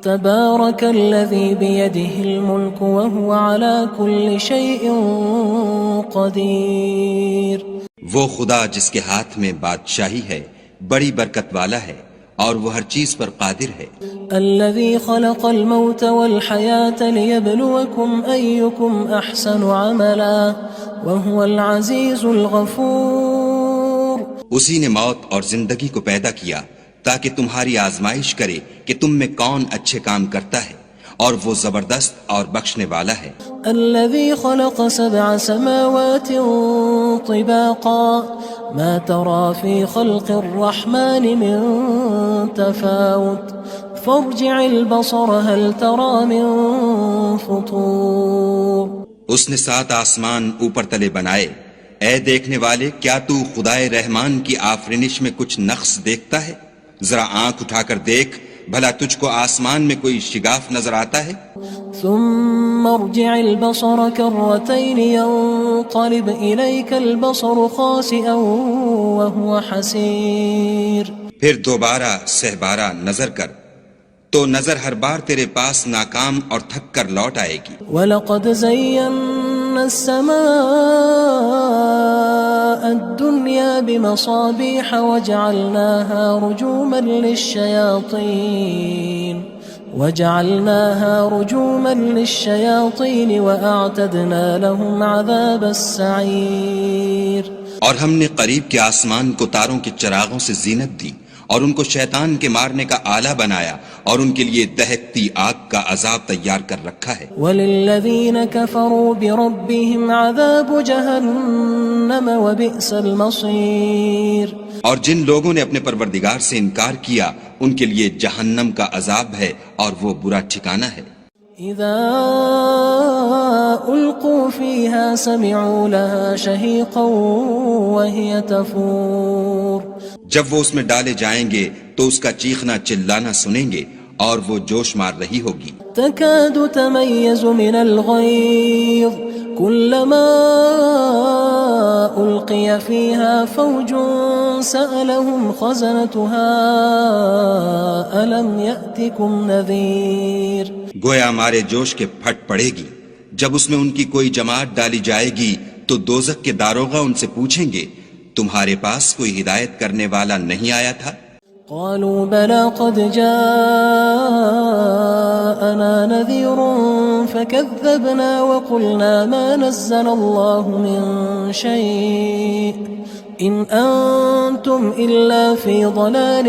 تبارك الذي بيده الملك وهو على كل شيء قدير. وہ خدا جس کے ہاتھ میں بادشاہی ہے بڑی برکت والا ہے اور وہ ہر چیز پر قادر ہے. الذي خلق الموت والحياة ليبلوكم أيكم أحسن عملا وهو العزيز الغفور. اسی نے موت اور زندگی کو پیدا کیا تاکہ تمہاری آزمائش کرے کہ تم میں کون اچھے کام کرتا ہے اور وہ زبردست اور بخشنے والا ہے. الذي خلق 7 سماوات طباقا ما ترى في خلق الرحمن من تفاوت فارجع البصر هل ترى من فطور. اس نے 7 آسمان اوپر تلے بنائے. اے دیکھنے والے، کیا تو خدائے رحمان کی آفرینش میں کچھ نقص دیکھتا ہے؟ ذرا آنکھ اٹھا کر دیکھ، بھلا تجھ کو آسمان میں کوئی شگاف نظر آتا ہے؟ ثم ارجع البصر كرتين ينقلب إليك البصر خاسئا وهو حسير. پھر دوبارہ سہبارہ نظر کر تو نظر ہر بار تیرے پاس ناکام اور تھک کر لوٹ آئے گی. وَلَقَدْ زَيَّنَّا السَّمَاءَ الدُّنْيَا بِمَصَابِيحَ وَجَعَلْنَاهَا رُجُومًا لِلشَّيَاطِينِ وَأَعْتَدْنَا لَهُمْ عَذَابَ السَّعِيرِ. اور ہم نے قریب کے آسمان کو تاروں کے چراغوں سے زینت دی اور ان کو شیطان کے مارنے کا آلہ بنایا اور ان کے لیے دہکتی آگ کا عذاب تیار کر رکھا ہے. وَلِلَّذِينَ كَفَرُوا بِرَبِّهِمْ عَذَابُ جَهَنَّمَ وَبِئْسَ الْمَصِيرُ. اور جن لوگوں نے اپنے پروردگار سے انکار کیا ان کے لیے جہنم کا عذاب ہے اور وہ برا ٹھکانہ ہے. اذا القوا فيها سمعوا لها شهيقا وهي تفور. جب وہ اس میں ڈالے جائیں گے تو اس کا چیخنا چلانا سنیں گے اور وہ جوش مار رہی ہوگی. تكاد تميز من الغيظ كلما ألقي فيها فوج سألهم خزنتها ألم يأتكم نذير. گویا مارے جوش کے پھٹ پڑے گی. جب اس میں ان کی کوئی جماعت ڈالی جائے گی تو دوزخ کے داروغہ ان سے پوچھیں گے تمہارے پاس کوئی ہدایت کرنے والا نہیں آیا تھا؟ قالوا بلى قد جاءنا نذير فكذبنا وقلنا ما نزل الله من شيء إن أنتم إلا في ضلال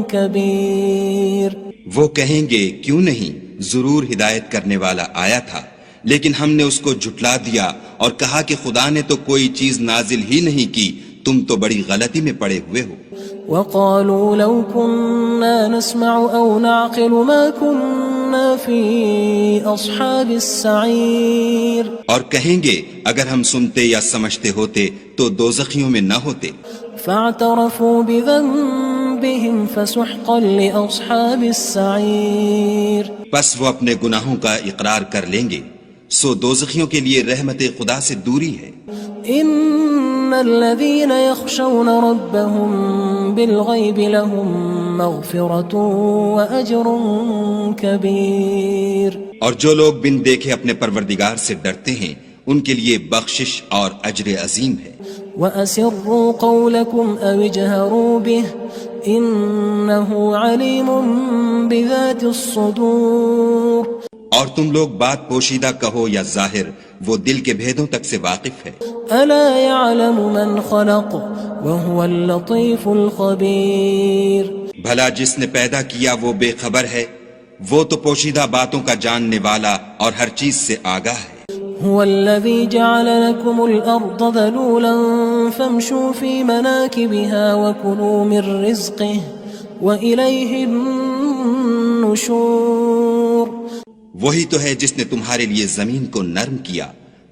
كبير. وہ کہیں گے کیوں نہیں، ضرور ہدایت کرنے والا آیا تھا، لیکن ہم نے اس کو جھٹلا دیا اور کہا کہ خدا نے تو کوئی چیز نازل ہی نہیں کی، تم تو بڑی غلطی میں پڑے ہوئے ہو. وقالوا لو كنا نسمع أو نعقل ما كنا في أصحاب السعير. اور کہیں گے اگر ہم سنتے یا سمجھتے ہوتے تو دوزخیوں میں نہ ہوتے. فاعترفوا بذنبهم فسحقا لأصحاب السعير. پس وہ اپنے گناہوں کا اقرار کر لیں گے، سو دوزخیوں کے لیے رحمت خدا سے دوری ہے. ان الذين يخشون ربهم بالغيب لهم مغفرة واجر كبير. اور جو لوگ بن دیکھے اپنے پروردگار سے ڈرتے ہیں ان کے لیے بخشش اور اجر عظیم ہے. وَأَسِرُّوا قَوْلَكُمْ أَوِ اجْهَرُوا بِهِ إِنَّهُ عَلِيمٌ بِذَاتِ الصُّدُورِ. اور تم لوگ بات پوشیدہ کہو یا ظاہر، وہ دل کے بھیدوں تک سے واقف ہے. أَلَا يَعْلَمُ مَنْ خَلَقَ وَهُوَ اللَّطِيفُ الْخَبِيرُ. بھلا جس نے پیدا کیا وہ بے خبر ہے، وہ تو پوشیدہ باتوں کا جاننے والا اور ہر چیز سے آگاہ ہے. هو الذي جعل لكم الأرض ذلولا فامشوا في مناكبها وكلوا من رزقه وإليه النشور. وہی تو ہے جس نے تمہارے لیے زمین کو نرم کیا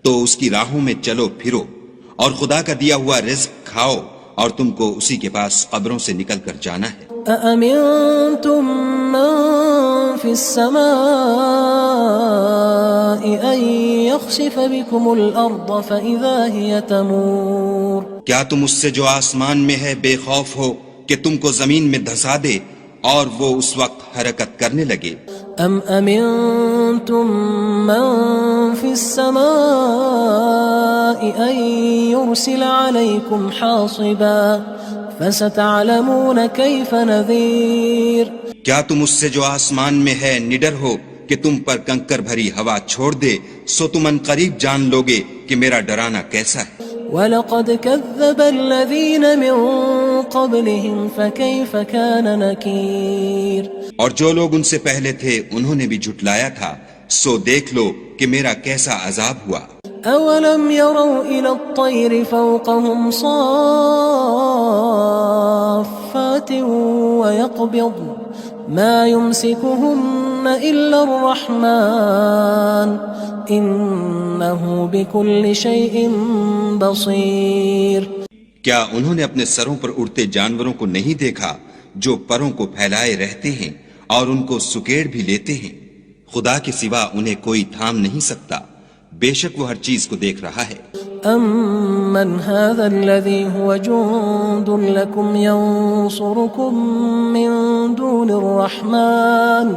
تو اس کی راہوں میں چلو پھرو اور خدا کا دیا ہوا رزق کھاؤ اور تم کو اسی کے پاس قبروں سے نکل کر جانا ہے. أأمنتم من في السماء أن يخسف بكم الأرض فإذا هي تمور. کیا تم اس سے جو آسمان میں ہے بے خوف ہو کہ تم کو زمین میں دھسا دے اور وہ اس وقت حرکت کرنے لگے. ام امنتم من في السماء ان يرسل عليكم حاصبا فستعلمون كيف نذير. کیا تم اس سے جو آسمان میں ہے نڈر ہو کہ تم پر کنکر بھری ہوا چھوڑ دے؟ سو تم ان قریب جان لوگے کہ میرا ڈرانا کیسا ہے. وَلَقَدْ كَذَّبَ الَّذِينَ مِن قَبْلِهِمْ فَكَيْفَ كَانَ نَكِيرٌ. اور جو لوگ ان سے پہلے تھے انہوں نے بھی جھٹلایا تھا، سو دیکھ لو کہ میرا کیسا عذاب ہوا. أَوَلَمْ يَرَوْا إِلَى الطَّيْرِ فَوْقَهُمْ صَافَّاتٍ وَيَقْبِضْنَ مَا يُمْسِكُهُنَّ إِلَّا الرَّحْمَنُ إِنَّهُ بِكُلِّ شَيْءٍ بَصِيرٌ. کیا انہوں نے اپنے سروں پر اڑتے جانوروں کو نہیں دیکھا جو پروں کو پھیلائے رہتے ہیں اور ان کو سکیڑ بھی لیتے ہیں؟ خدا کے سوا انہیں کوئی تھام نہیں سکتا، بے شک وہ ہر چیز کو دیکھ رہا ہے. أَمَّنْ هَذَا الَّذِي هُوَ جُندٌ لَكُمْ يَنصُرُكُم مِّن دُونِ الرَّحْمَنِ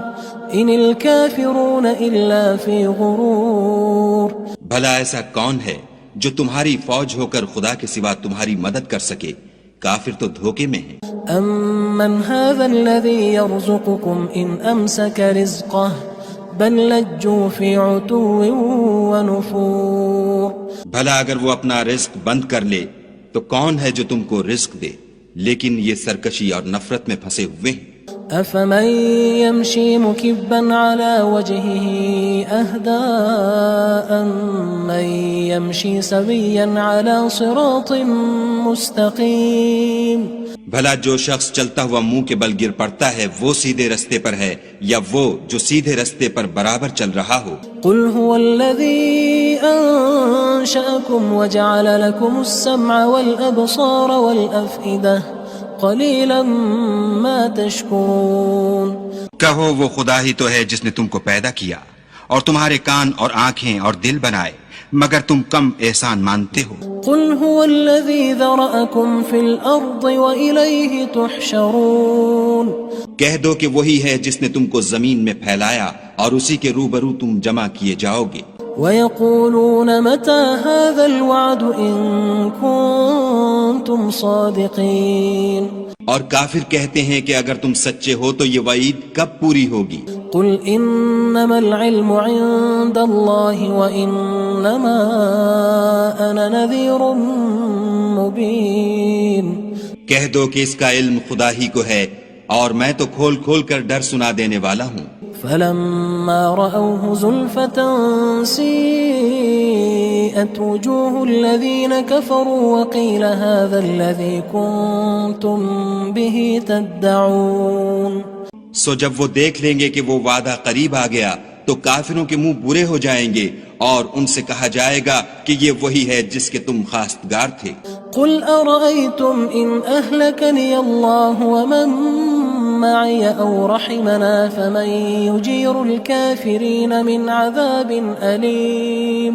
إِنِ الْكَافِرُونَ إِلَّا فِي غُرُورٍ. بھلا ایسا کون ہے جو تمہاری فوج ہو کر خدا کے سوا تمہاری مدد کر سکے؟ کافر تو دھوکے میں ہیں. أَمَّنْ هَذَا الَّذِي يَرْزُقُكُمْ إِنْ أَمْسَكَ رِزْقَهُ بَل لَجُّوا فِي عُتُوٍّ وَنُفُورٍ. بھلا اگر وہ اپنا رزق بند کر لے تو کون ہے جو تم کو رزق دے؟ لیکن یہ سرکشی اور نفرت میں پھنسے ہوئے ہیں. أَفَمَن يَمْشِي مُكِبًّا عَلَى وَجْهِهِ أَهْدَىٰ أَمَّن يَمْشِي سَوِيًّا عَلَى صِرَاطٍ مُّسْتَقِيمٍ. بھلا جو شخص چلتا ہوا منہ کے بل گر پڑتا ہے وہ سیدھے رستے پر ہے یا وہ جو سیدھے رستے پر برابر چل رہا ہو؟ قُلْ هُوَ الَّذِي أَنشَأَكُمْ وَجَعَلَ لَكُمُ السَّمْعَ وَالْأَبْصَارَ وَالْأَفْئِدَةَ قَلِيلًا مَا تَشْكُرُونَ. کہو وہ خدا ہی تو ہے جس نے تم کو پیدا کیا اور تمہارے کان اور آنکھیں اور دل بنائے، مگر تم کم احسان مانتے ہو. قُلْ هُوَ الَّذِي ذَرَأَكُمْ فِي الْأَرْضِ وَإِلَيْهِ تُحْشَرُونَ. کہہ دو کہ وہی ہے جس نے تم کو زمین میں پھیلایا اور اسی کے روبرو تم جمع کیے جاؤ گے. وَيَقُولُونَ مَتَى هَذَا الْوَعْدُ إِن كُنتُمْ صَادِقِينَ. اور کافر کہتے ہیں کہ اگر تم سچے ہو تو یہ وعید کب پوری ہوگی؟ قُلْ إِنَّمَا الْعِلْمُ عِندَ اللَّهِ وَإِنَّمَا أَنَا نَذِيرٌ مُّبِينٌ. کہہ دو کہ اس کا علم خدا ہی کو ہے اور میں تو کھول کھول کر ڈر سنا دینے والا ہوں. فَلَمَّا رَأَوْهُ زُلْفَةً سِيئَتْ وُجُوهُ الَّذِينَ كَفَرُوا وَقِيلَ هَذَا الَّذِي كُنتُم بِهِ تَدَّعُونَ. سو جب وہ دیکھ لیں گے کہ وہ وعدہ قریب آ گیا تو کافروں کے منہ برے ہو جائیں گے اور ان سے کہا جائے گا کہ یہ وہی ہے جس کے تم خواستگار تھے. قُلْ أَرَأَيْتُمْ إِنْ أَهْلَكَنِيَ اللَّهُ وَمَن مَّعِيَ أَوْ رَحِمَنَا فَمَن يُجِيرُ الْكَافِرِينَ مِنْ عَذَابٍ أَلِيمٍ.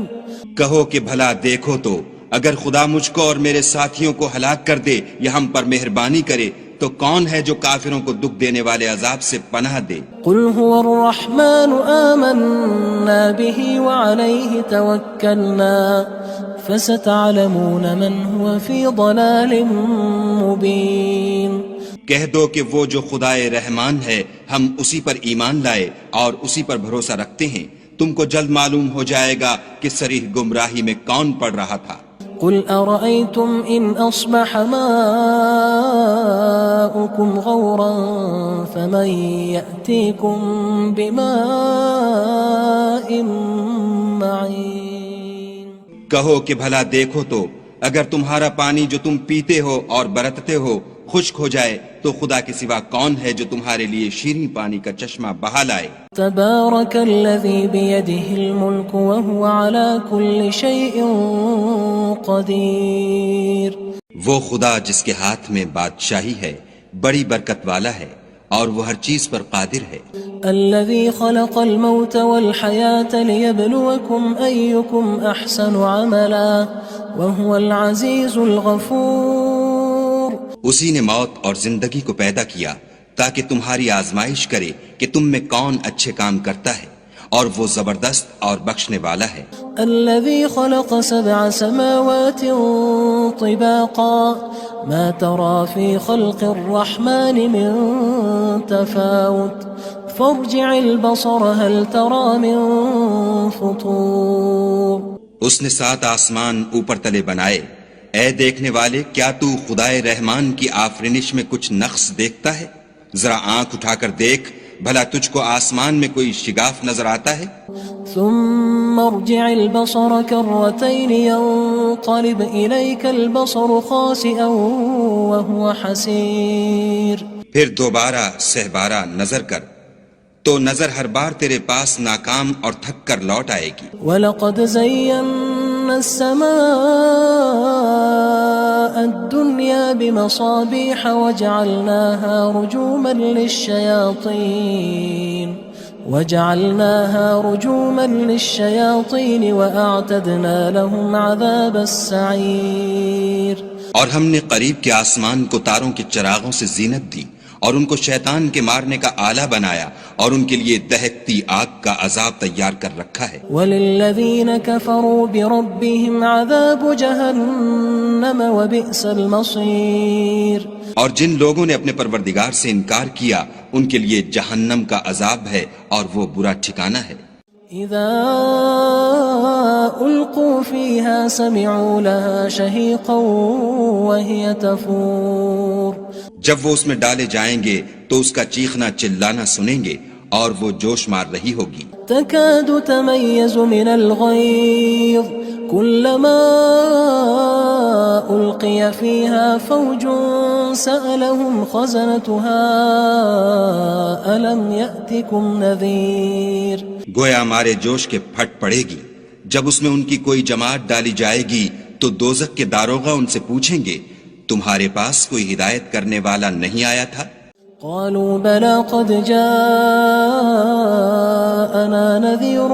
کہو کہ بھلا دیکھو تو اگر خدا مجھ کو اور میرے ساتھیوں کو ہلاک کر دے یا ہم پر مہربانی کرے تو کون ہے جو کافروں کو دکھ دینے والے عذاب سے پناہ دے؟ قُلْ هُوَ الرَّحْمَنُ آمَنَّا بِهِ وَعَلَيْهِ تَوَكَّلْنَا فَسَتَعْلَمُونَ مَنْ هُوَ فِي ضَلَالٍ مُّبِينٍ. کہہ دو کہ وہ جو خدائے رحمان ہے ہم اسی پر ایمان لائے اور اسی پر بھروسہ رکھتے ہیں، تم کو جلد معلوم ہو جائے گا کہ صریح گمراہی میں کون پڑ رہا تھا. قُلْ أَرَأَيْتُمْ إِنْ أَصْبَحَ مَاؤُكُمْ غَوْرًا فَمَن يَأْتِيكُم بِمَاءٍ مَّعِينٍ. کہو کہ بھلا دیکھو تو اگر تمہارا پانی جو تم پیتے ہو اور برتتے ہو خشک ہو جائے تو خدا کے سوا کون ہے جو تمہارے لیے شیریں پانی کا چشمہ بہا لائے. تبارک الذی بیدہ الملک وہو علی کل شیء قدیر. وہ خدا جس کے ہاتھ میں بادشاہی ہے بڑی برکت والا ہے اور وہ ہر چیز پر قادر ہے. الذي خلق الموت والحياة ليبلوكم أيكم أحسن عملا وهو العزيز الغفور. اسی نے موت اور زندگی کو پیدا کیا تاکہ تمہاری آزمائش کرے کہ تم میں کون اچھے کام کرتا ہے، اور وہ زبردست اور بخشنے والا ہے۔ الذي خلق 7 سماوات طباقا ما ترى في خلق الرحمن من تفاوت فارجع البصر هل ترى من فطور۔ اس نے 7 آسمان اوپر تلے بنائے، اے دیکھنے والے کیا تو خدائے رحمان کی آفرینش میں کچھ نقص دیکھتا ہے؟ ذرا آنکھ اٹھا کر دیکھ، بھلا تجھ کو آسمان میں کوئی شگاف نظر آتا ہے؟ ثم ارجع البصر كرتين ينقلب إليك البصر خاسئا وهو حسير۔ پھر دوبارہ سہبارہ نظر کر تو نظر ہر بار تیرے پاس ناکام اور تھک کر لوٹ آئے گی۔ وَلَقَدْ زَيَّنَّا السَّمَاءَ الدُّنْيَا بِمَصَابِيحَ وَجَعَلْنَاهَا رُجُومًا لِلشَّيَاطِينِ وَأَعْتَدْنَا لَهُمْ عَذَابَ السَّعِيرِ۔ اور ہم نے قریب کے آسمان کو تاروں کے چراغوں سے زینت دی، اور ان کو شیطان کے مارنے کا آلہ بنایا، اور ان کے لیے دہکتی آگ کا عذاب تیار کر رکھا ہے۔ وَلِلَّذِينَ كَفَرُوا بِرَبِّهِمْ عَذَابُ جَهَنَّمَ وَبِئْسَ الْمَصِيرُ۔ اور جن لوگوں نے اپنے پروردگار سے انکار کیا ان کے لیے جہنم کا عذاب ہے، اور وہ برا ٹھکانہ ہے۔ اذا القوا فيها سمعوا لها شهيقا وهي تفور۔ جب وہ اس میں ڈالے جائیں گے تو اس کا چیخنا چلانا سنیں گے، اور وہ جوش مار رہی ہوگی۔ تكاد تميز من الغيظ كلما ألقي فيها فوج سألهم خزنتها ألم يأتكم نذير۔ گویا ہمارے جوش کے پھٹ پڑے گی جب اس میں ان کی کوئی جماعت ڈالی جائے گی تو دوزخ کے داروغہ ان سے پوچھیں گے تمہارے پاس کوئی ہدایت کرنے والا نہیں آیا تھا؟ قالوا بلى قد جاءنا نذير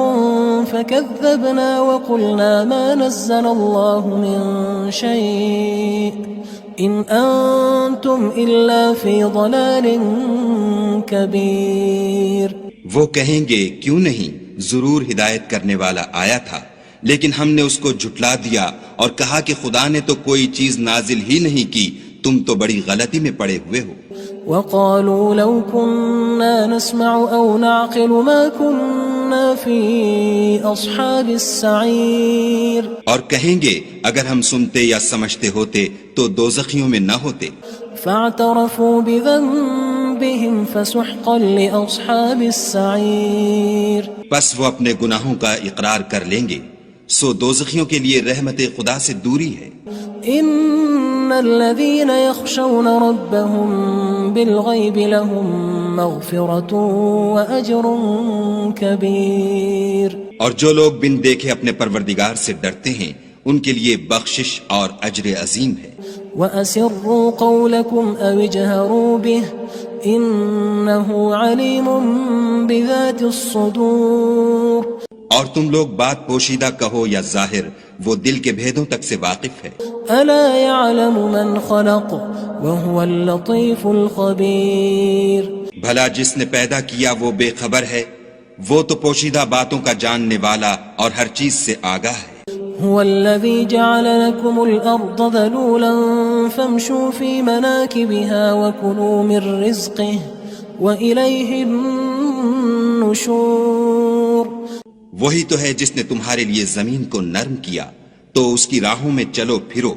فكذبنا وقلنا ما نزل الله من شيء إن أنتم إلا في ضلال كبير۔ وہ کہیں گے کیوں نہیں، ضرور ہدایت کرنے والا آیا تھا، لیکن ہم نے اس کو جھٹلا دیا اور کہا کہ خدا نے تو کوئی چیز نازل ہی نہیں کی، تم تو بڑی غلطی میں پڑے ہوئے ہو۔ وقالوا لو كنا نسمع أو نعقل ما كنا في أصحاب السعير۔ اور کہیں گے اگر ہم سنتے یا سمجھتے ہوتے تو دوزخیوں میں نہ ہوتے۔ فاعترفوا بذنبهم فسحقا لأصحاب السعير۔ بس وہ اپنے گناہوں کا اقرار کر لیں گے، سو دوزخیوں کے لیے رحمت خدا سے دوری ہے۔ ان الذين يخشون ربهم بالغيب لهم مغفرة واجر كبير۔ اور جو لوگ بن دیکھے اپنے پروردگار سے ڈرتے ہیں ان کے لیے بخشش اور اجر عظیم ہے۔ واسروا قولكم او اجهروا به انه عليم بذات الصدور۔ اور تم لوگ بات پوشیدہ کہو یا ظاہر، وہ دل کے بھیدوں تک سے واقف ہے۔ الا يعلم من خلق وهو اللطيف الخبير۔ بھلا جس نے پیدا کیا وہ بے خبر ہے، وہ تو پوشیدہ باتوں کا جاننے والا اور ہر چیز سے آگاہ ہے۔ هو الذي جعل لكم الأرض ذلولا فامشوا في مناكبها وكلوا من رزقه وإليه النشور۔ وہی تو ہے جس نے تمہارے لیے زمین کو نرم کیا تو اس کی راہوں میں چلو پھرو،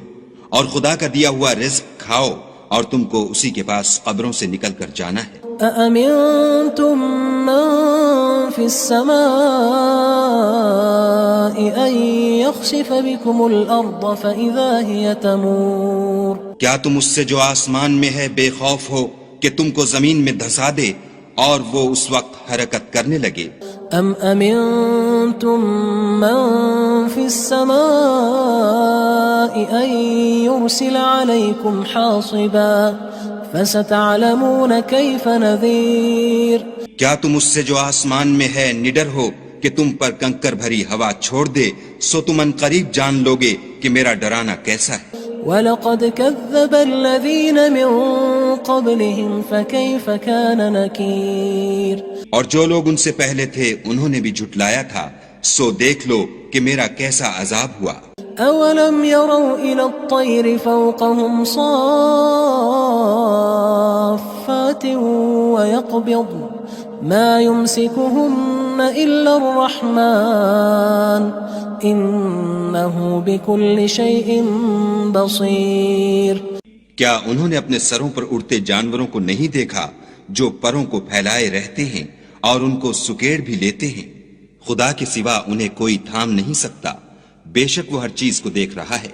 اور خدا کا دیا ہوا رزق کھاؤ، اور تم کو اسی کے پاس قبروں سے نکل کر جانا ہے۔ أأمنتم من في السماء أن يخسف بكم الأرض فإذا هي تمور۔ کیا تم اس سے جو آسمان میں ہے بے خوف ہو کہ تم کو زمین میں دھسا دے اور وہ اس وقت حرکت کرنے لگے؟ ام امنتم من في السماء ان يرسل عليكم حاصبا فستعلمون كيف نذير۔ کیا تم اس سے جو آسمان میں ہے نڈر ہو کہ تم پر کنکر بھری ہوا چھوڑ دے، سو تم ان قریب جان لوگے کہ میرا ڈرانا کیسا ہے۔ وَلَقَدْ كَذَّبَ الَّذِينَ مِن قبلهم فكيف كان نكير اور جو لوگ ان سے پہلے تھے انہوں نے بھی جھٹلایا تھا، سو دیکھ لو کہ میرا کیسا عذاب ہوا۔ أولم يروا إلى الطير فوقهم صافات ويقبض ما يمسكهن إلا الرحمن إنه بكل شيء بصير۔ کیا انہوں نے اپنے سروں پر اڑتے جانوروں کو نہیں دیکھا جو پروں کو پھیلائے رہتے ہیں اور ان کو سکیڑ بھی لیتے ہیں؟ خدا کے سوا انہیں کوئی تھام نہیں سکتا، بے شک وہ ہر چیز کو دیکھ رہا ہے۔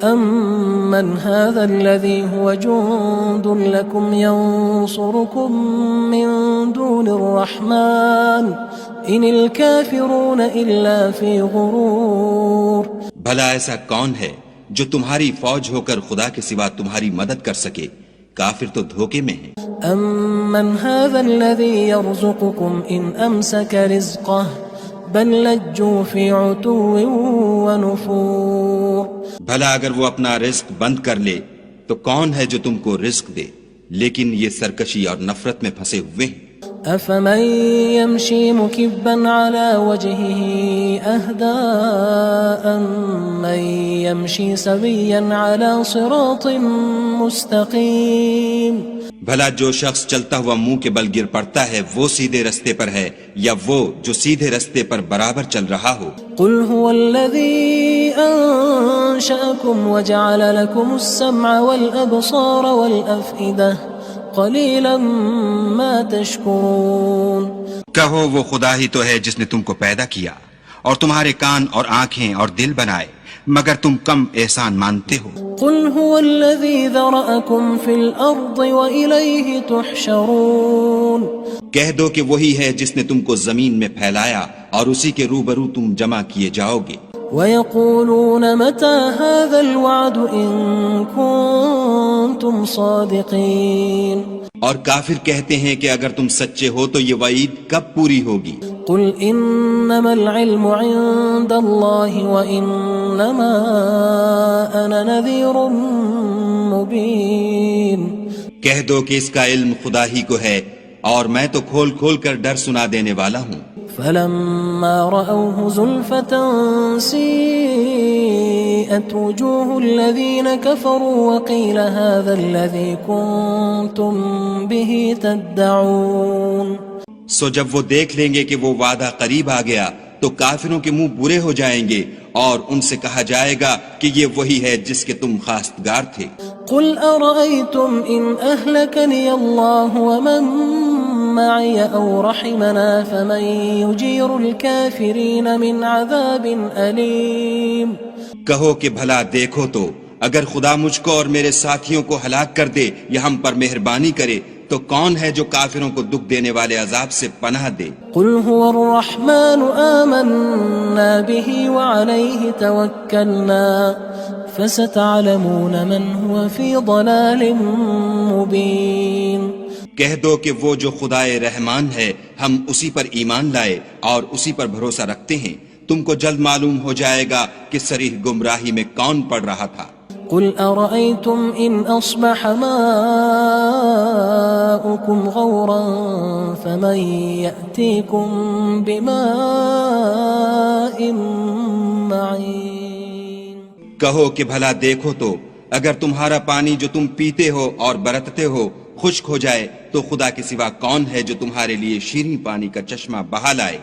أَمَّنْ هَذَا الَّذِي هُوَ جُندٌ لَكُمْ يَنصُرُكُم مِّن دُونِ الرَّحْمَنِ إِنِ الْكَافِرُونَ إِلَّا فِي غُرُورٍ۔ بھلا ایسا کون ہے جو تمہاری فوج ہو کر خدا کے سوا تمہاری مدد کر سکے؟ کافر تو دھوکے میں ہیں۔ أَمَّنْ هَذَا الَّذِي يَرْزُقُكُمْ إِنْ أَمْسَكَ رِزْقَهُ بل لجوا فی عتو ونفور۔ بھلا اگر وہ اپنا رزق بند کر لے تو کون ہے جو تم کو رزق دے، لیکن یہ سرکشی اور نفرت میں پھنسے ہوئے ہیں۔ افمن يمشي مكبا على وجهه اهدى أمن يمشي سويا على صراط مستقيم۔ بھلا جو شخص چلتا ہوا منہ کے بل گر پڑتا ہے وہ سیدھے رستے پر ہے یا وہ جو سیدھے رستے پر برابر چل رہا ہو؟ قل هو الذي أنشأكم وجعل لكم السمع والأبصار والأفئدة قليلا ما تشكرون۔ کہو وہ خدا ہی تو ہے جس نے تم کو پیدا کیا اور تمہارے کان اور آنکھیں اور دل بنائے، مگر تم کم احسان مانتے ہو۔ قل هو الذي ذرأكم في الأرض وإليه تحشرون۔ کہہ دو کہ وہی ہے جس نے تم کو زمین میں پھیلایا اور اسی کے روبرو تم جمع کیے جاؤ گے۔ ويقولون متى هذا الوعد إن كنتم صادقين۔ اور کافر کہتے ہیں کہ اگر تم سچے ہو تو یہ وعید کب پوری ہوگی؟ قل انما العلم عند الله وانما انا نذير مبين۔ کہہ دو کہ اس کا علم خدا ہی کو ہے اور میں تو کھول کھول کر ڈر سنا دینے والا ہوں۔ فلما رأوه زلفة سيئت وجوه الذين كفروا وقيل هذا الذي كنتم به تدعون۔ سو جب وہ دیکھ لیں گے کہ وہ وعدہ قریب آ گیا تو کافروں کے منہ برے ہو جائیں گے اور ان سے کہا جائے گا کہ یہ وہی ہے جس کے تم خواستگار تھے۔ قل أرأيتم إن أهلكني الله ومن معي أو رحمنا فمن يجير الكافرين من عذاب أليم۔ کہو کہ بھلا دیکھو تو اگر خدا مجھ کو اور میرے ساتھیوں کو ہلاک کر دے یا ہم پر مہربانی کرے تو کون ہے جو کافروں کو دکھ دینے والے عذاب سے پناہ دے؟ قل هو الرحمن آمنا به وعليه توكلنا فستعلمون من هو في ضلال مبين۔ کہہ دو کہ وہ جو خدائے رحمان ہے ہم اسی پر ایمان لائے اور اسی پر بھروسہ رکھتے ہیں، تم کو جلد معلوم ہو جائے گا کہ صریح گمراہی میں کون پڑ رہا تھا۔ قل أرأيتم إن أصبح ماؤكم غورا فمن يأتيكم بماء معين۔ کہو کہ بھلا دیکھو تو اگر تمہارا پانی جو تم پیتے ہو اور برتتے ہو خشک ہو جائے تو خدا کے سوا کون ہے جو تمہارے لیے شیریں پانی کا چشمہ بہا لائے؟